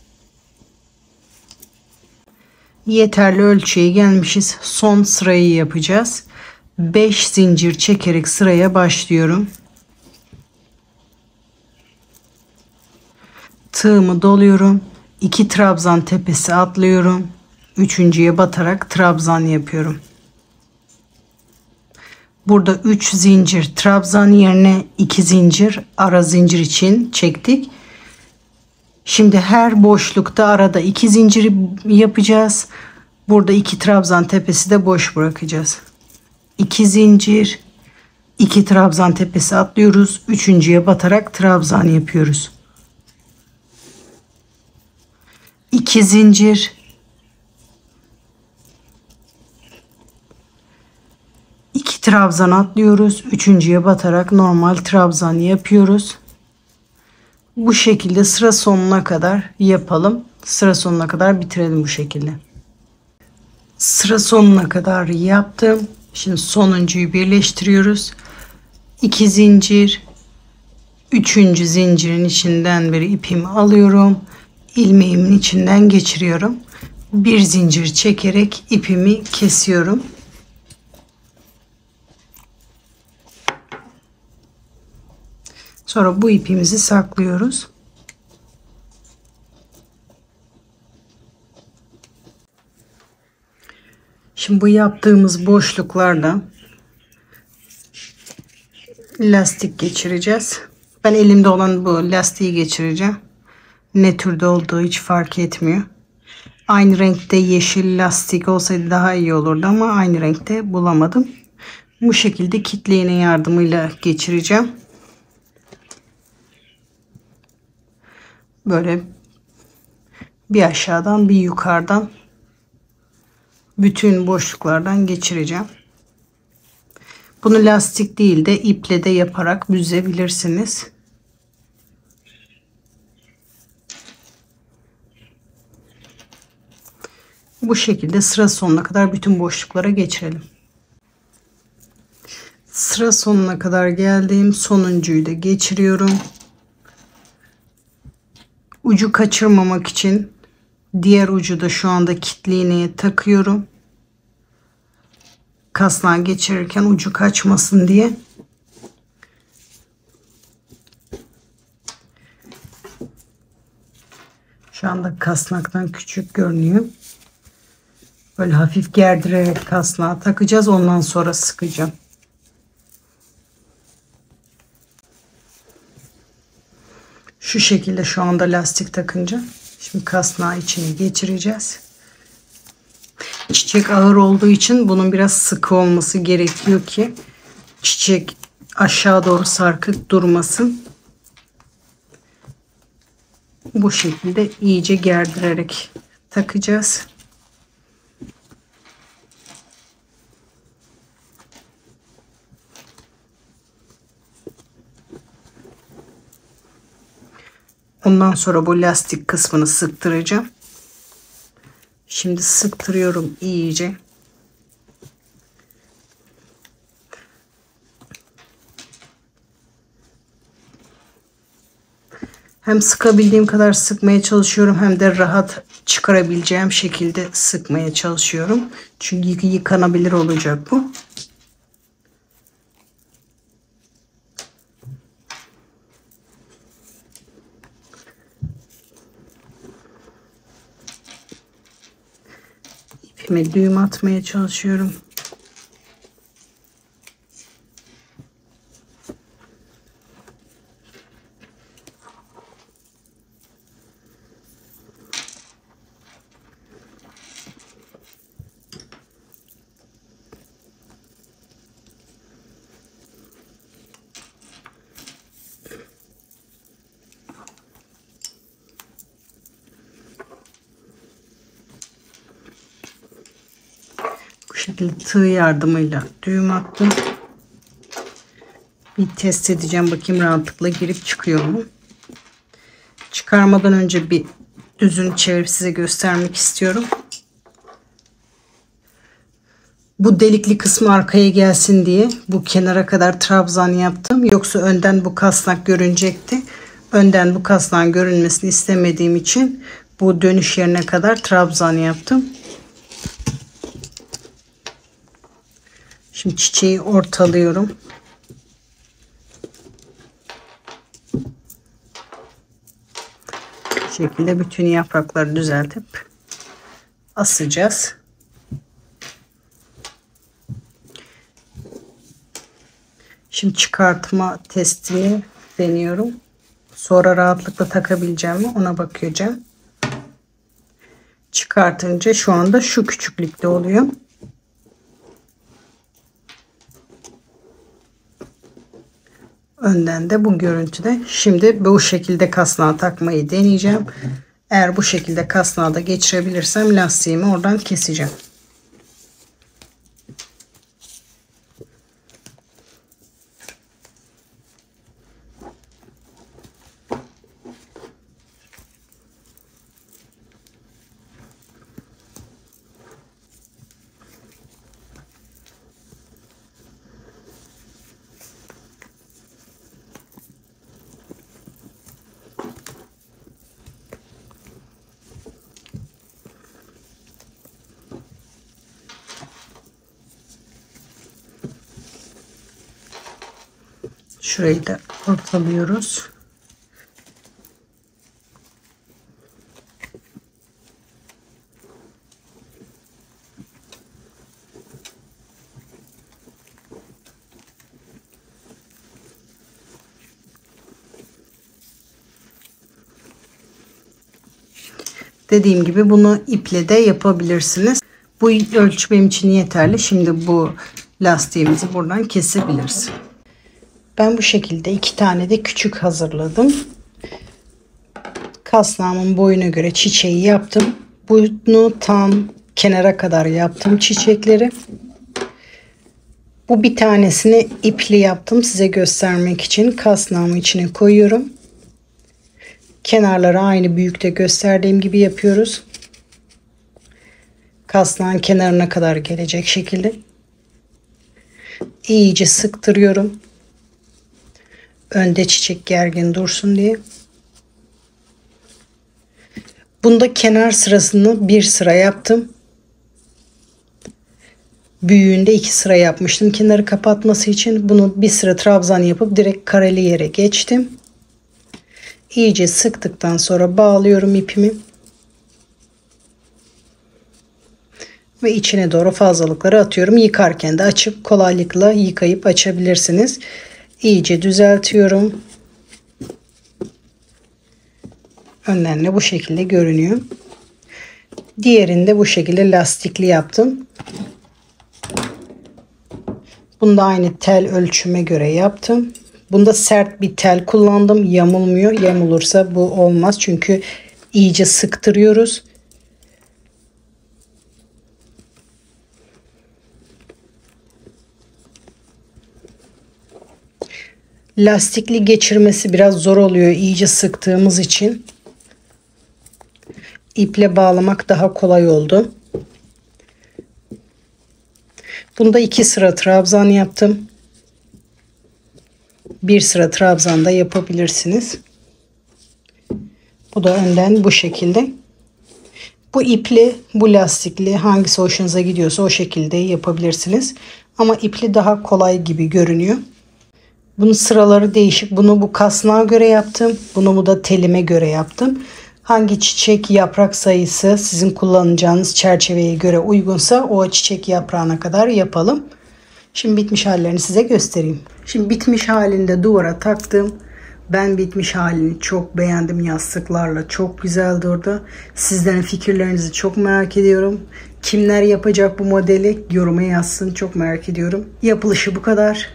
Yeterli ölçüye gelmişiz. Son sırayı yapacağız. 5 zincir çekerek sıraya başlıyorum. Tığımı doluyorum. 2 trabzan tepesi atlıyorum. Üçüncüye batarak trabzan yapıyorum. Burada 3 zincir trabzan yerine 2 zincir ara zincir için çektik. Şimdi her boşlukta arada 2 zincir yapacağız. Burada 2 trabzan tepesi de boş bırakacağız. 2 zincir, 2 trabzan tepesi atlıyoruz. Üçüncüye batarak trabzan yapıyoruz. 2 zincir, 2 trabzan atlıyoruz. Üçüncüye batarak normal trabzan yapıyoruz. Bu şekilde sıra sonuna kadar yapalım. Sıra sonuna kadar bitirelim bu şekilde. Sıra sonuna kadar yaptım. Şimdi sonuncuyu birleştiriyoruz. 2 zincir. Üçüncü zincirin içinden bir ipimi alıyorum. İlmeğimin içinden geçiriyorum. Bir zincir çekerek ipimi kesiyorum. Sonra bu ipimizi saklıyoruz. Şimdi bu yaptığımız boşluklarda lastik geçireceğiz. Ben elimde olan bu lastiği geçireceğim. Ne türde olduğu hiç fark etmiyor. Aynı renkte yeşil lastik olsaydı daha iyi olurdu ama aynı renkte bulamadım. Bu şekilde kitle iğne yardımıyla geçireceğim. Böyle bir aşağıdan bir yukarıdan bütün boşluklardan geçireceğim. Bunu lastik değil de iple de yaparak büzebilirsiniz. Bu şekilde sıra sonuna kadar bütün boşluklara geçirelim. Sıra sonuna kadar geldim. Sonuncuyu da geçiriyorum. Ucu kaçırmamak için diğer ucu da şu anda kitle iğneye takıyorum. Kasnağı geçirirken ucu kaçmasın diye. Şu anda kasnaktan küçük görünüyor. Böyle hafif gerdirerek kasnağı takacağız. Ondan sonra sıkacağım. Şu şekilde şu anda lastik takınca. Şimdi kasnağı içine geçireceğiz. Çiçek ağır olduğu için bunun biraz sıkı olması gerekiyor ki çiçek aşağı doğru sarkık durmasın. Bu şekilde iyice gerdirerek takacağız. Ondan sonra bu lastik kısmını sıktıracağım. Şimdi sıktırıyorum iyice. Hem sıkabildiğim kadar sıkmaya çalışıyorum hem de rahat çıkarabileceğim şekilde sıkmaya çalışıyorum. Çünkü yıkanabilir olacak bu. İpime düğüm atmaya çalışıyorum. Bu şekilde tığ yardımıyla düğüm attım. Bir test edeceğim, bakayım rahatlıkla girip çıkıyor mu? Çıkarmadan önce bir düzünü çevirip size göstermek istiyorum. Bu delikli kısmı arkaya gelsin diye bu kenara kadar trabzan yaptım. Yoksa önden bu kasnak görünecekti. Önden bu kasnağın görünmesini istemediğim için bu dönüş yerine kadar trabzan yaptım. Şimdi çiçeği ortalıyorum. Bu şekilde bütün yaprakları düzeltip asacağız. Şimdi çıkartma testini deniyorum. Sonra rahatlıkla takabileceğim mi ona bakacağım. Çıkartınca şu anda şu küçüklükte oluyor. Önden de bu görüntüde. Şimdi bu şekilde kasnağı takmayı deneyeceğim. Eğer bu şekilde kasnağı da geçirebilirsem lastiğimi oradan keseceğim. Şurayı da ortalıyoruz. Dediğim gibi bunu iple de yapabilirsiniz. Bu ölçü benim için yeterli. Şimdi bu lastiğimizi buradan kesebiliriz. Ben bu şekilde 2 tane de küçük hazırladım. Kasnağımın boyuna göre çiçeği yaptım. Bunu tam kenara kadar yaptım çiçekleri. Bu bir tanesini ipli yaptım size göstermek için. Kasnağımı içine koyuyorum. Kenarları aynı büyükte gösterdiğim gibi yapıyoruz. Kasnağın kenarına kadar gelecek şekilde. İyice sıktırıyorum. Önde çiçek gergin dursun diye. Bunda kenar sırasını bir sıra yaptım. Büyüğünde 2 sıra yapmıştım. Kenarı kapatması için bunu bir sıra trabzan yapıp direkt kareli yere geçtim. İyice sıktıktan sonra bağlıyorum ipimi. Ve içine doğru fazlalıkları atıyorum. Yıkarken de açıp kolaylıkla yıkayıp açabilirsiniz. İyice düzeltiyorum. Önlerine bu şekilde görünüyor. Diğerini de bu şekilde lastikli yaptım. Bunu da aynı tel ölçüme göre yaptım. Bunda sert bir tel kullandım. Yamulmuyor. Yamulursa bu olmaz. Çünkü iyice sıktırıyoruz. Lastikli geçirmesi biraz zor oluyor iyice sıktığımız için. İple bağlamak daha kolay oldu. Bunda 2 sıra trabzan yaptım. 1 sıra trabzan da yapabilirsiniz. Bu da önden bu şekilde. Bu ipli, bu lastikli, hangisi hoşunuza gidiyorsa o şekilde yapabilirsiniz. Ama ipli daha kolay gibi görünüyor. Bunun sıraları değişik. Bunu bu kasnağa göre yaptım. Bunu bu da telime göre yaptım. Hangi çiçek yaprak sayısı sizin kullanacağınız çerçeveye göre uygunsa o çiçek yaprağına kadar yapalım. Şimdi bitmiş hallerini size göstereyim. Şimdi bitmiş halinde duvara taktım. Ben bitmiş halini çok beğendim yastıklarla. Çok güzel durdu. Sizlerin fikirlerinizi çok merak ediyorum. Kimler yapacak bu modeli yoruma yazsın. Çok merak ediyorum. Yapılışı bu kadar.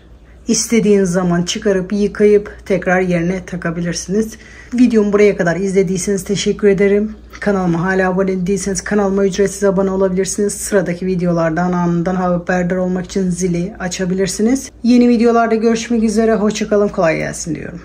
İstediğiniz zaman çıkarıp yıkayıp tekrar yerine takabilirsiniz. Videomu buraya kadar izlediyseniz teşekkür ederim. Kanalıma hala abone değilseniz kanalıma ücretsiz abone olabilirsiniz. Sıradaki videolardan anından haberdar olmak için zili açabilirsiniz. Yeni videolarda görüşmek üzere. Hoşça kalın. Kolay gelsin diyorum.